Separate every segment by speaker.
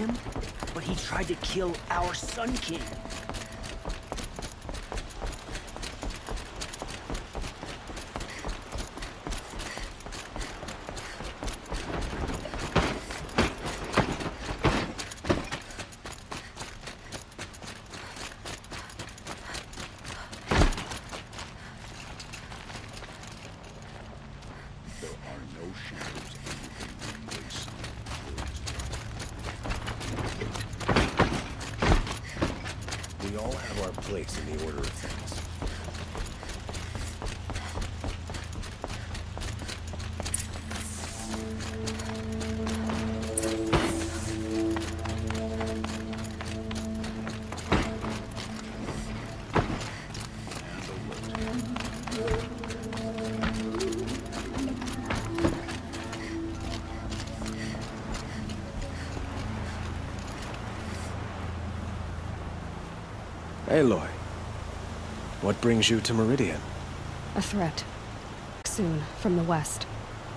Speaker 1: him, but he tried to kill our Sun King.
Speaker 2: We all have our place in the order of things. Aloy, what brings you to Meridian?
Speaker 3: A threat. Soon, from the west.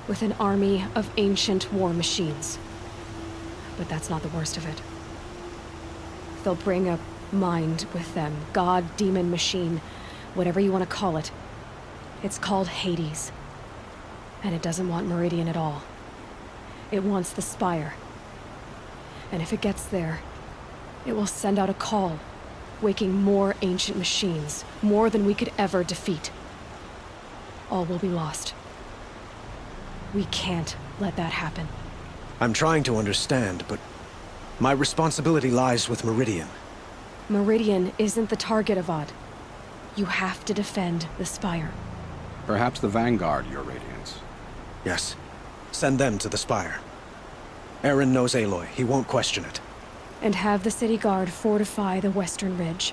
Speaker 3: With an army of ancient war machines. But that's not the worst of it. They'll bring a mind with them. God, demon, machine. Whatever you want to call it. It's called Hades. And it doesn't want Meridian at all. It wants the Spire. And if it gets there, it will send out a call. Waking more ancient machines, more than we could ever defeat. All will be lost. We can't let that happen.
Speaker 2: I'm trying to understand, but my responsibility lies with Meridian.
Speaker 3: Meridian isn't the target, Avad. You have to defend the Spire.
Speaker 4: Perhaps the Vanguard, Your Radiance.
Speaker 2: Yes. Send them to the Spire. Aaron knows Aloy. He won't question it.
Speaker 3: And have the city guard fortify the western ridge.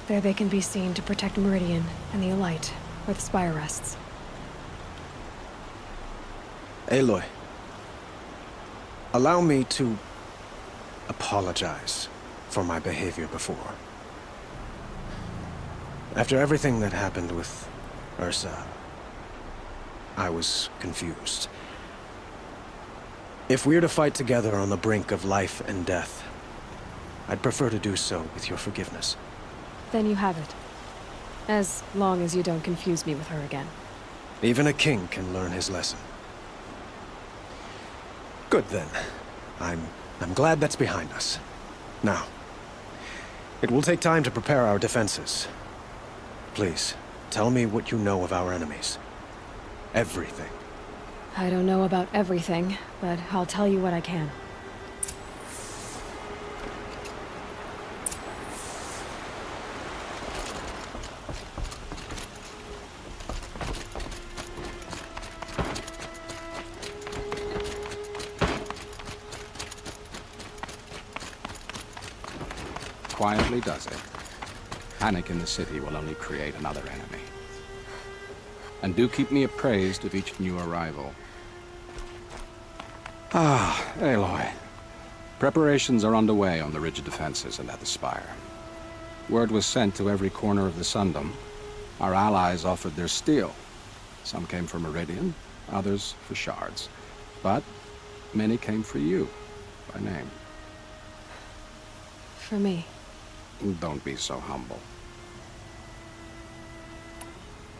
Speaker 3: There they can be seen to protect Meridian and the Elite, where the Spire rests.
Speaker 2: Aloy, allow me to apologize for my behavior before. After everything that happened with Ursa, I was confused. If we're to fight together on the brink of life and death, I'd prefer to do so with your forgiveness.
Speaker 3: Then you have it. As long as you don't confuse me with her again.
Speaker 2: Even a king can learn his lesson. Good then. I'm glad that's behind us. Now, it will take time to prepare our defenses. Please, tell me what you know of our enemies. Everything.
Speaker 3: I don't know about everything, but I'll tell you what I can.
Speaker 4: Quietly does it. Panic in the city will only create another enemy. And do keep me appraised of each new arrival. Ah, Aloy. Preparations are underway on the ridge of defenses and at the Spire. Word was sent to every corner of the Sundom. Our allies offered their steel. Some came for Meridian, others for shards. But many came for you, by name.
Speaker 3: For me.
Speaker 4: Don't be so humble.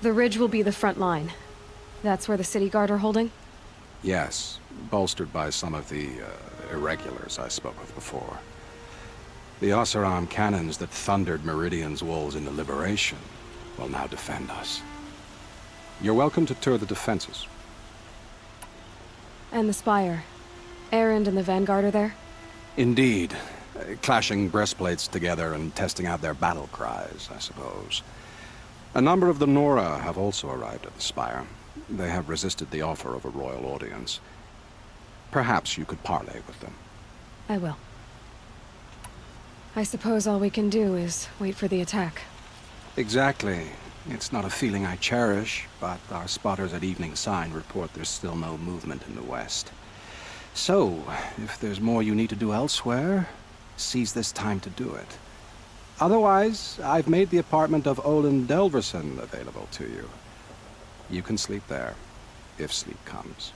Speaker 3: The ridge will be the front line. That's where the city guard are holding?
Speaker 4: Yes, bolstered by some of the irregulars I spoke of before. The Oseram cannons that thundered Meridian's walls in the Liberation will now defend us. You're welcome to tour the defenses.
Speaker 3: And the Spire. Erend and the Vanguard are there?
Speaker 4: Indeed. Clashing breastplates together and testing out their battle cries, I suppose. A number of the Nora have also arrived at the Spire. They have resisted the offer of a royal audience. Perhaps you could parley with them.
Speaker 3: I will. I suppose all we can do is wait for the attack.
Speaker 4: Exactly. It's not a feeling I cherish, but our spotters at Evening Sign report there's still no movement in the west. So, if there's more you need to do elsewhere, seize this time to do it. Otherwise, I've made the apartment of Olin Delverson available to you. You can sleep there, if sleep comes.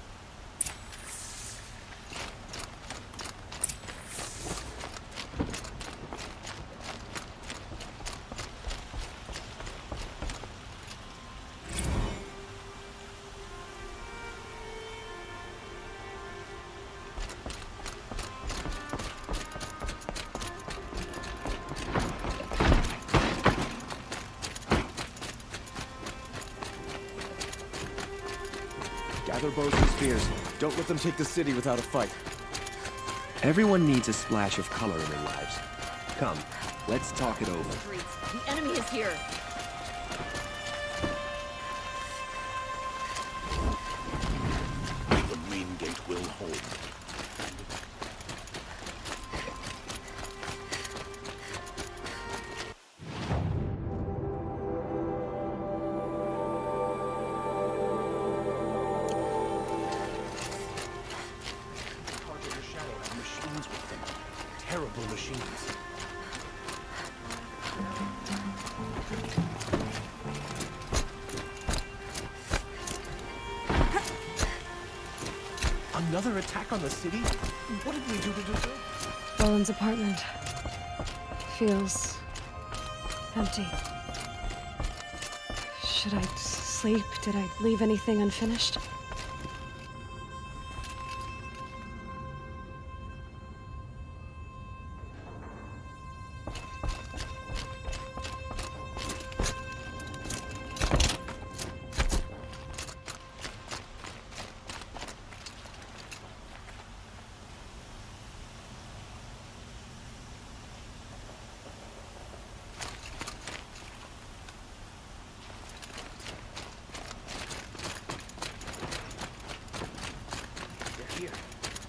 Speaker 5: Gather bows and spears. Don't let them take the city without a fight.
Speaker 6: Everyone needs a splash of color in their lives. Come, let's talk it over.
Speaker 7: The enemy is here.
Speaker 8: The main gate will hold.
Speaker 2: Target your shadow have machines with them. Terrible machines. Another attack on the city? What did we do to deserve it?
Speaker 3: Roland's apartment feels empty. Should I sleep? Did I leave anything unfinished?
Speaker 1: They're here.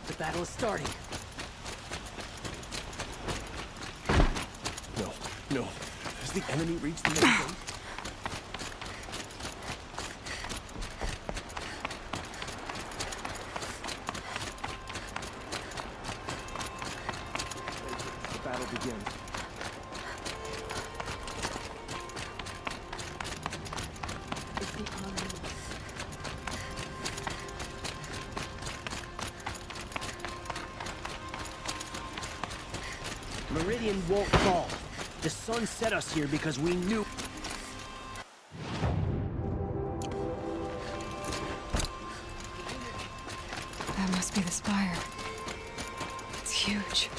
Speaker 1: The battle is starting.
Speaker 5: No, no. Has the enemy reached the main gate? The battle begins.
Speaker 3: It's the army.
Speaker 1: Meridian won't fall. The sun set us here because we knew.
Speaker 3: That must be the spire. It's huge.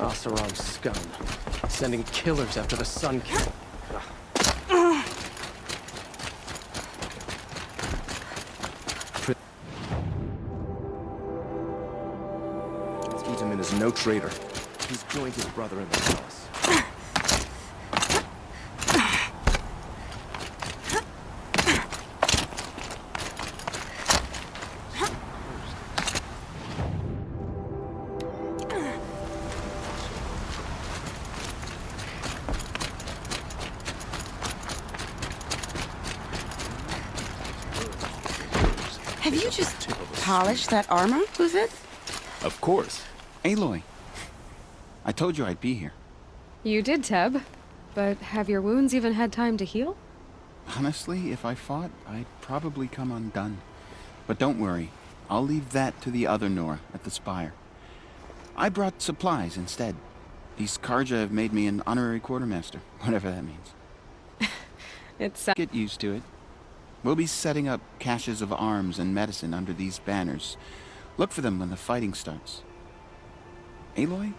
Speaker 2: Oseram scum. Sending killers after the Sun King.
Speaker 5: Itaman is no traitor. He's joined his brother in the palace.
Speaker 7: Have you just polished that armor with it?
Speaker 5: Of course.
Speaker 9: Aloy, I told you I'd be here.
Speaker 3: You did, Teb. But have your wounds even had time to heal?
Speaker 9: Honestly, if I fought, I'd probably come undone. But don't worry, I'll leave that to the other Nora at the Spire. I brought supplies instead. These Karja have made me an honorary quartermaster, whatever that means. Get used to it. We'll be setting up caches of arms and medicine under these banners. Look for them when the fighting starts. Aloy,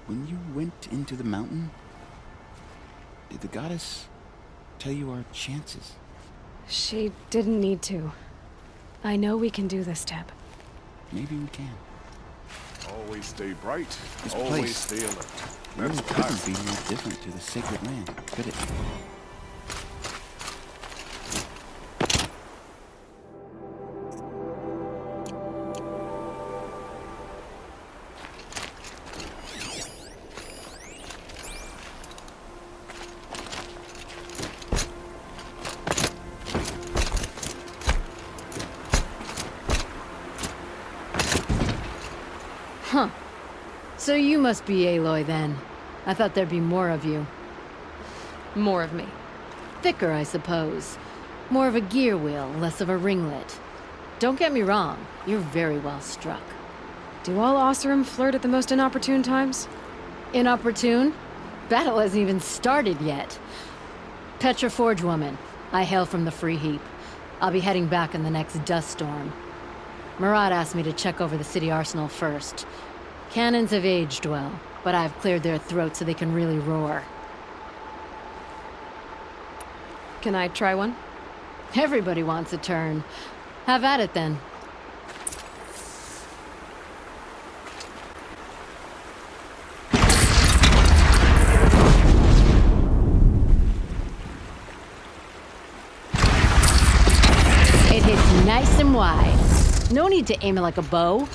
Speaker 9: when you went into the mountain, did the goddess tell you our chances?
Speaker 3: She didn't need to. I know we can do this, Teb.
Speaker 9: Maybe we can.
Speaker 8: Always stay bright.
Speaker 9: This
Speaker 8: Always
Speaker 9: place
Speaker 8: stay alert.
Speaker 9: really
Speaker 8: That's
Speaker 9: couldn't be more different to the sacred land, could it?
Speaker 10: Huh. So you must be Aloy then. I thought there'd be more of you.
Speaker 3: More of me.
Speaker 10: Thicker, I suppose. More of a gear wheel, less of a ringlet. Don't get me wrong, you're very well struck.
Speaker 3: Do all Oseram flirt at the most inopportune times?
Speaker 10: Inopportune? Battle hasn't even started yet. Petra Forge woman. I hail from the Free Heap. I'll be heading back in the next dust storm. Murad asked me to check over the city arsenal first. Cannons have aged well, but I've cleared their throats so they can really roar.
Speaker 3: Can I try one?
Speaker 10: Everybody wants a turn. Have at it then. It hits nice and wide. No need to aim it like a bow.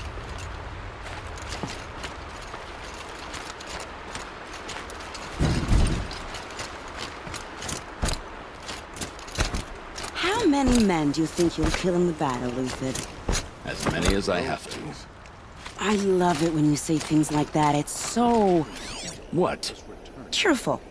Speaker 7: How many men do you think you'll kill in the battle, Luthid?
Speaker 8: As many as I have to.
Speaker 7: I love it when you say things like that. It's so
Speaker 8: What?
Speaker 7: cheerful.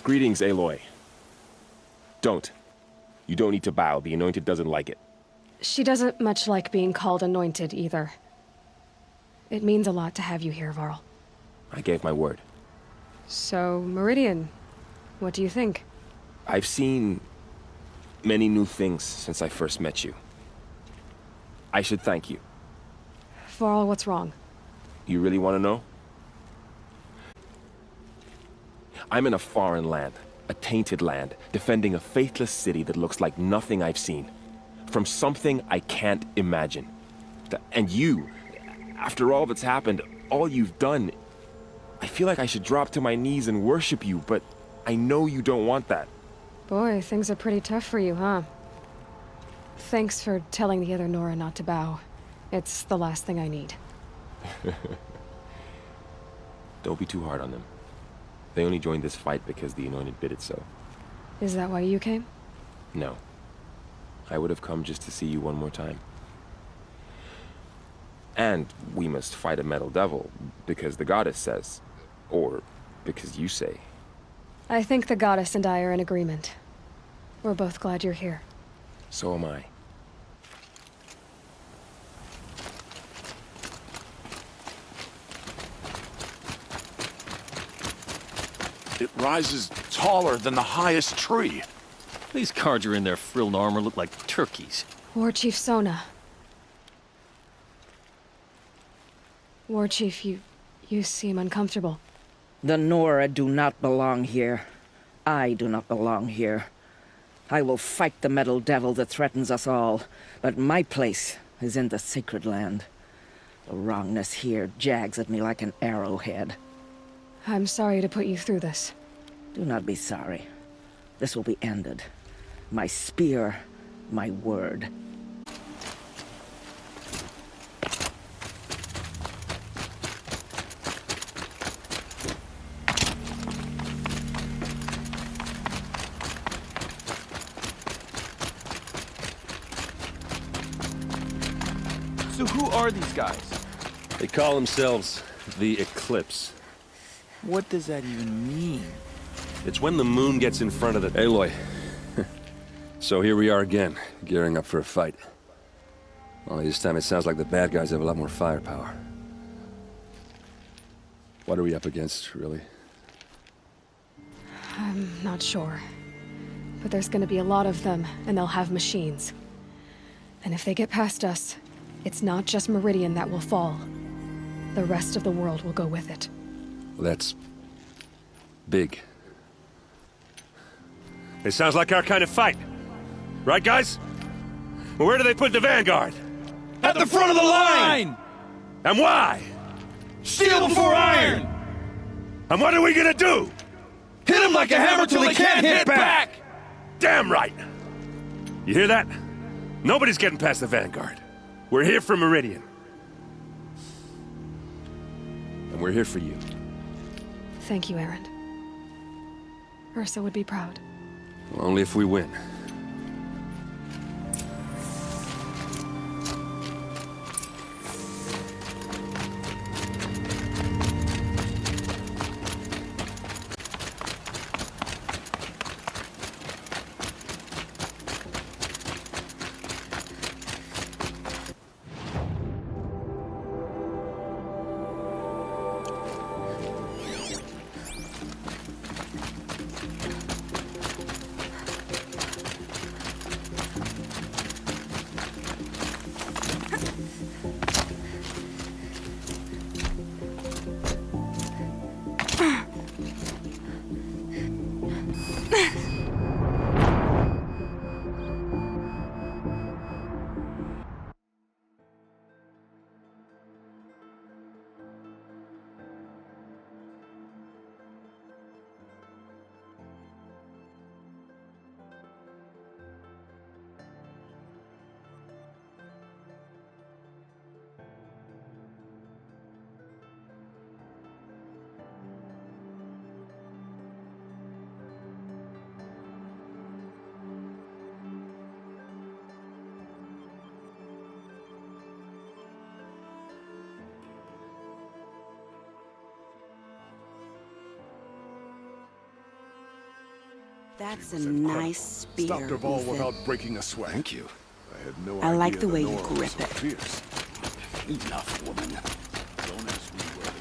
Speaker 5: Greetings, Aloy. Don't. You don't need to bow. The Anointed doesn't like it.
Speaker 3: She doesn't much like being called anointed either. It means a lot to have you here, Varl.
Speaker 6: I gave my word.
Speaker 3: So, Meridian, what do you think?
Speaker 6: I've seen many new things since I first met you. I should thank you.
Speaker 3: Varl, what's wrong?
Speaker 6: You really want to know? I'm in a foreign land, a tainted land, defending a faithless city that looks like nothing I've seen. From something I can't imagine. And you, after all that's happened, all you've done, I feel like I should drop to my knees and worship you, but I know you don't want that.
Speaker 3: Boy, things are pretty tough for you, huh? Thanks for telling the other Nora not to bow. It's the last thing I need.
Speaker 6: Don't be too hard on them. They only joined this fight because the Anointed bid it so.
Speaker 3: Is that why you came?
Speaker 6: No. I would have come just to see you one more time. And we must fight a metal devil, because the goddess says. Or because you say.
Speaker 3: I think the goddess and I are in agreement. We're both glad you're here.
Speaker 6: So am I.
Speaker 8: It rises taller than the highest tree.
Speaker 11: These Carja in their frilled armor look like turkeys.
Speaker 3: War Chief Sona. War Chief, you seem uncomfortable.
Speaker 12: The Nora do not belong here. I do not belong here. I will fight the metal devil that threatens us all, but my place is in the sacred land. The wrongness here jags at me like an arrowhead.
Speaker 3: I'm sorry to put you through this.
Speaker 12: Do not be sorry. This will be ended. My spear, my word.
Speaker 5: So who are these guys? They call themselves the Eclipse.
Speaker 13: What does that even mean?
Speaker 5: It's when the moon gets in front of the... Aloy. So here we are again, gearing up for a fight. Only this time it sounds like the bad guys have a lot more firepower. What are we up against, really?
Speaker 3: I'm not sure. But there's gonna be a lot of them, and they'll have machines. And if they get past us, it's not just Meridian that will fall. The rest of the world will go with it.
Speaker 5: Well, that's... big. It sounds like our kind of fight. Right, guys? Well, where do they put the Vanguard?
Speaker 13: At the front of the line!
Speaker 5: And why?
Speaker 13: Steel before iron!
Speaker 5: And what are we gonna do?
Speaker 13: Hit him like a hammer till he can't hit back!
Speaker 5: Damn right! You hear that? Nobody's getting past the Vanguard. We're here for Meridian. And we're here for you.
Speaker 3: Thank you, Aaron. Ursa would be proud.
Speaker 5: Well, only if we win.
Speaker 7: That's a nice spear.
Speaker 8: Stopped her ball
Speaker 7: Ethan.
Speaker 8: without breaking a sweat.
Speaker 5: Thank you.
Speaker 7: I like the way you grip it.
Speaker 8: Enough, woman. Don't ask me where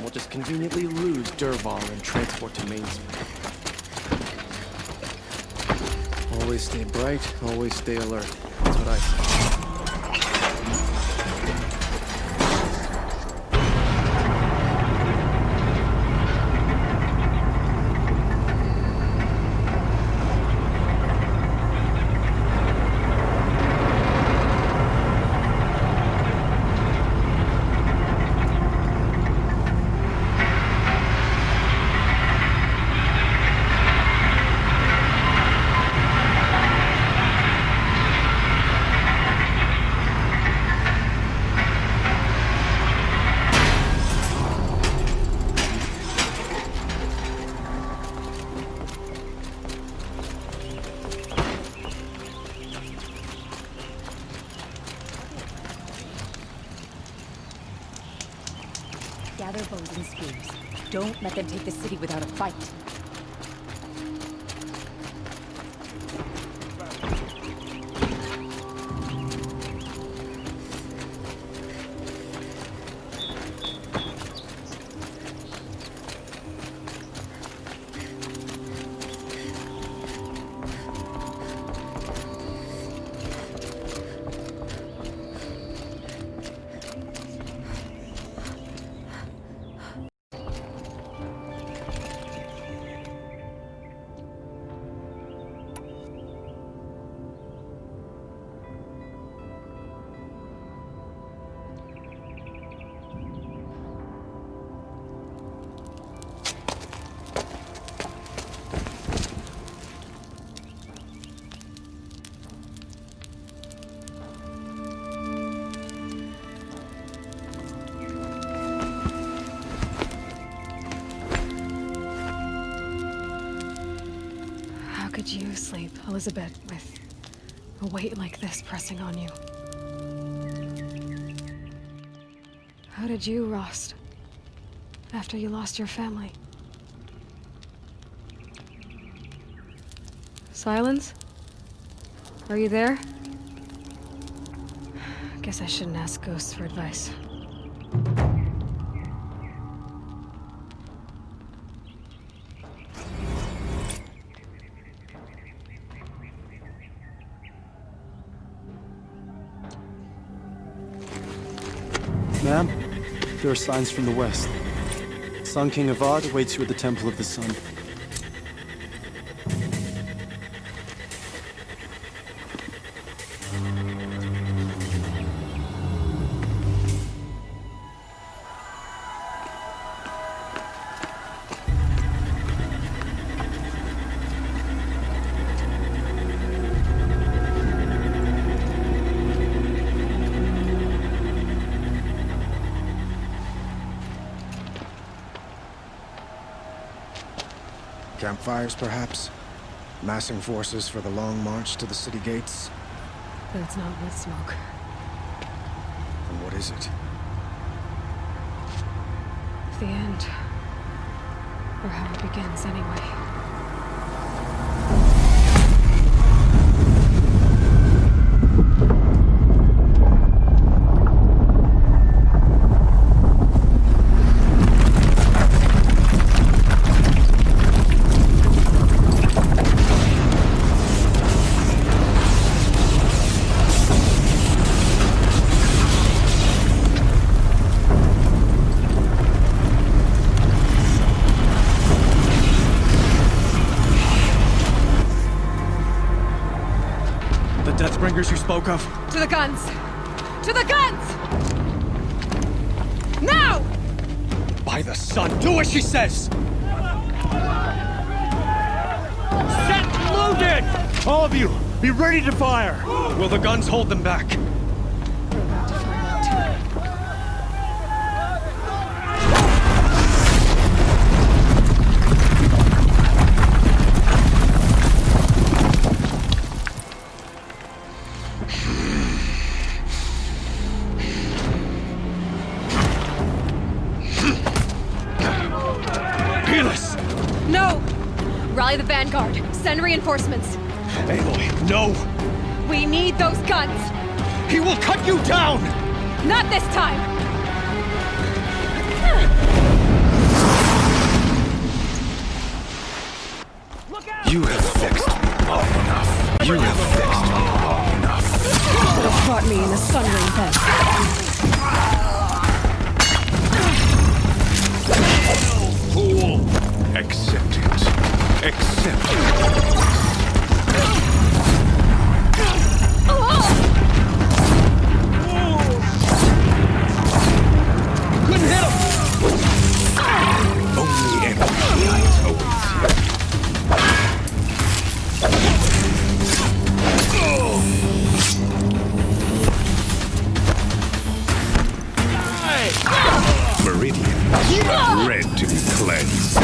Speaker 1: We'll just conveniently lose Durval and transport to Main Street. Always stay bright, always stay alert. That's what I say.
Speaker 14: Gather bows and spears. Don't let them take the city without a fight.
Speaker 3: How could you sleep, Elizabeth, with a weight like this pressing on you? How did you rust after you lost your family? Silence? Are you there? Guess I shouldn't ask ghosts for advice.
Speaker 1: Ma'am, there are signs from the west. Sun King Avad awaits you at the Temple of the Sun.
Speaker 2: Campfires, perhaps? Massing forces for the long march to the city gates?
Speaker 3: But it's not with smoke.
Speaker 2: And what is it?
Speaker 3: The end. Or how it begins, anyway.
Speaker 2: Deathbringers you spoke of?
Speaker 3: To the guns! To the guns! Now!
Speaker 2: By the sun, do as she says!
Speaker 1: Set loaded! All of you, be ready to fire!
Speaker 2: Will the guns hold them back?
Speaker 3: We're about to find out too. Rally the Vanguard. Send reinforcements.
Speaker 13: Aloy, no!
Speaker 3: We need those guns!
Speaker 13: He will cut you down!
Speaker 3: Not this time!
Speaker 13: You have vexed me long enough. You have vexed me long enough.
Speaker 3: Could have caught me in a sunray bed.
Speaker 13: Fool! Accept it. Accept it. Couldn't hit him! Only enemy lies always. Meridian, red to be cleansed.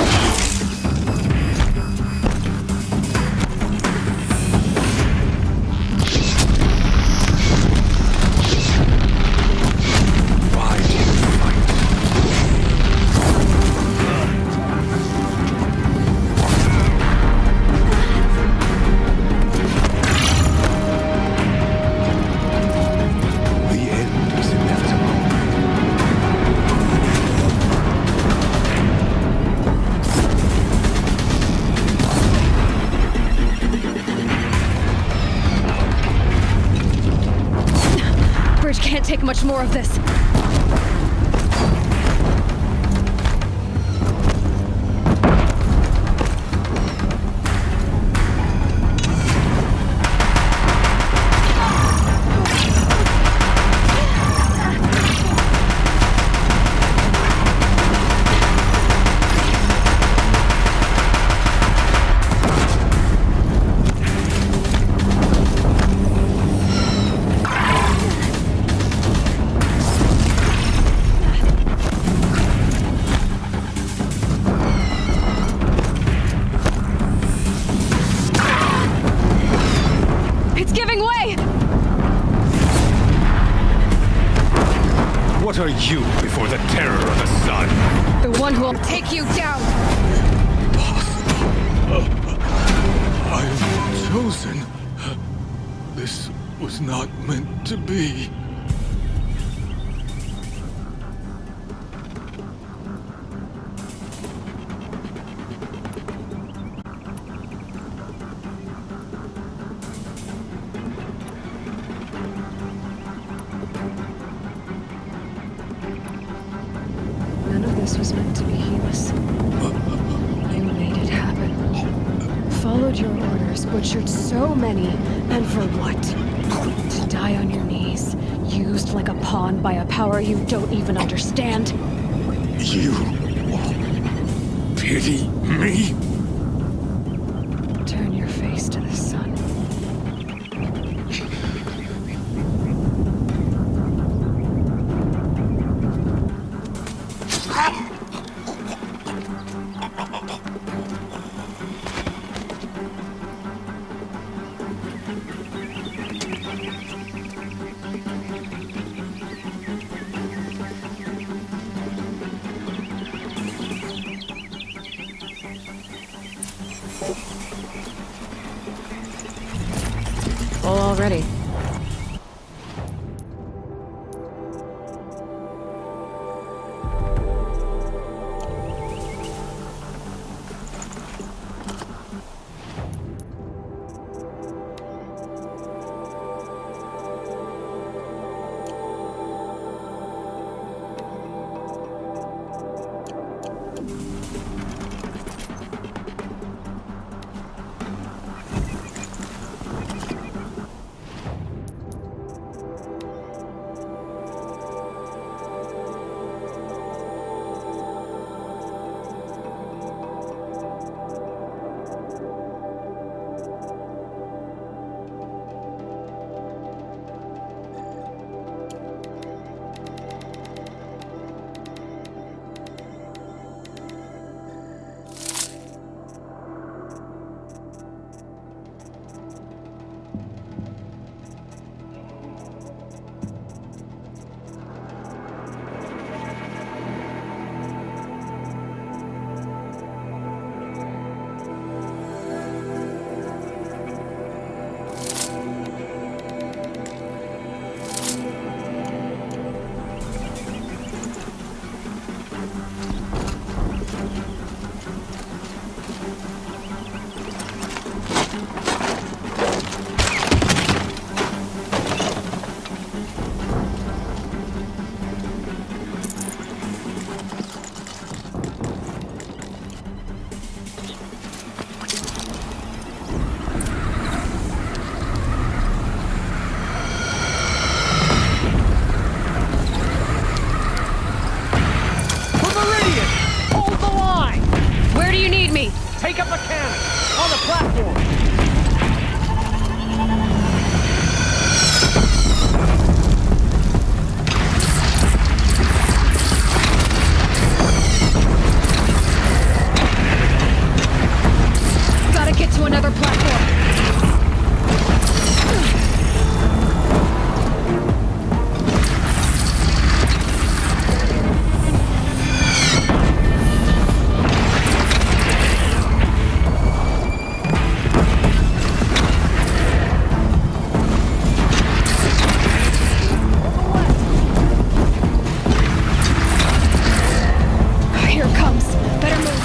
Speaker 13: Why do you fight? The end is inevitable.
Speaker 3: Bridge can't take much more of this. It's giving way!
Speaker 13: What are you before the terror of the sun?
Speaker 3: The one who will take you down!
Speaker 13: I'm chosen. This was not meant to be.
Speaker 3: None of this was meant to be Helis. You made it happen. Followed your orders, butchered so many, and for what? To die on your knees, used like a pawn by a power you don't even understand?
Speaker 13: You pity me?
Speaker 3: Turn your face to the sun. Full already. me!
Speaker 6: Take up a cannon! On the platform!
Speaker 3: Gotta get to another platform. Here it comes. Better move.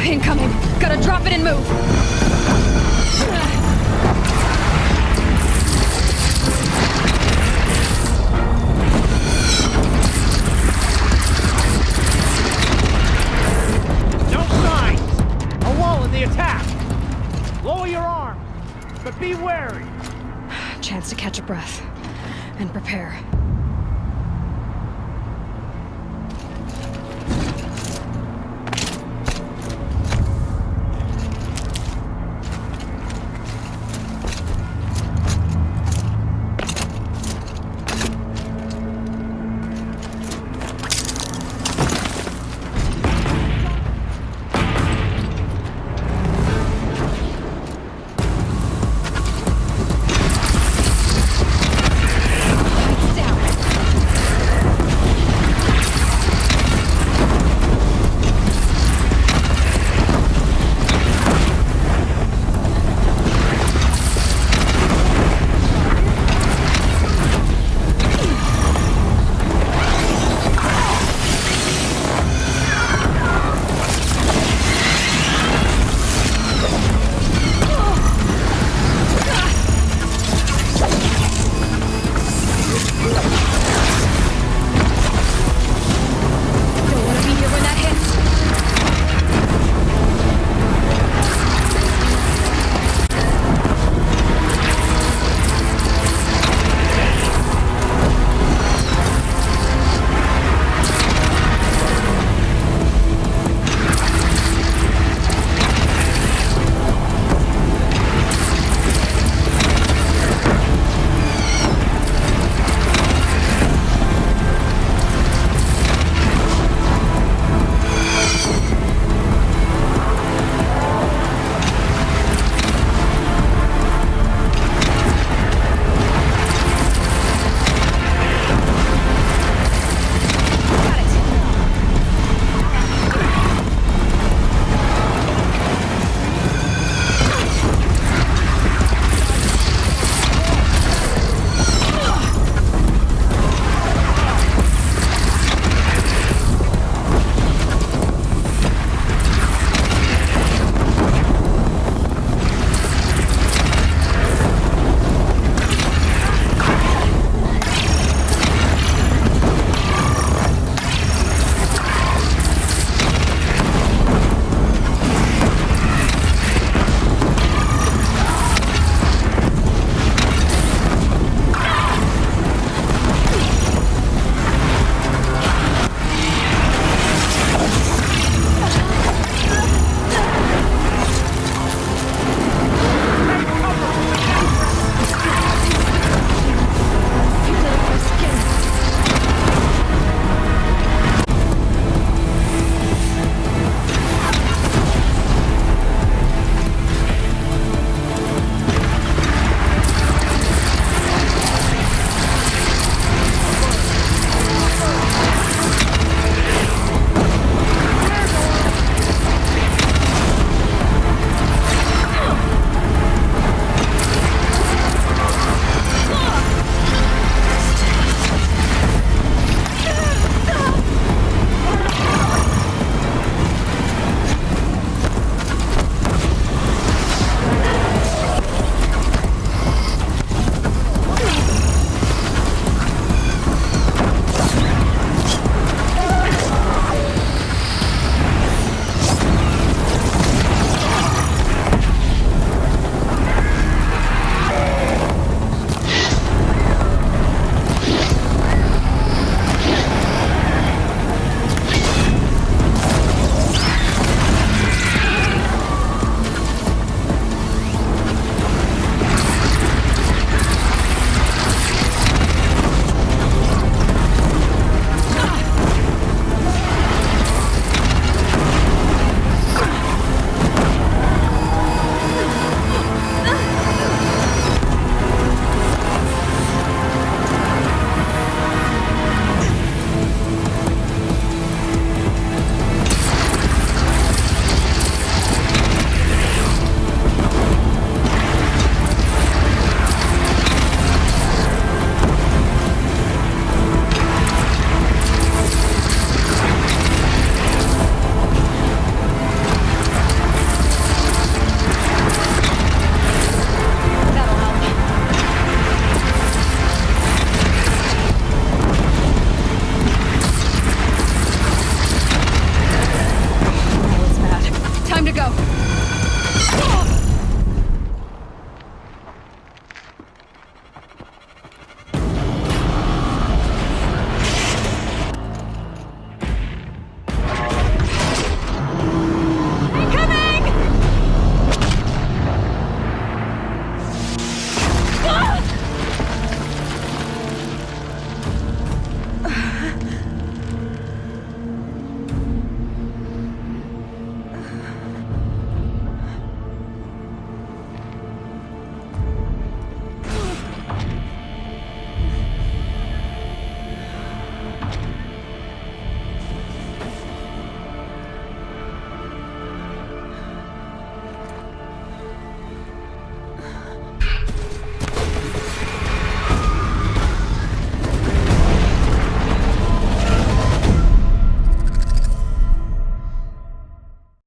Speaker 3: Incoming! Gotta drop it and move!
Speaker 6: No signs! A wall in the attack! Lower your arms, but be wary!
Speaker 3: Chance to catch a breath and prepare.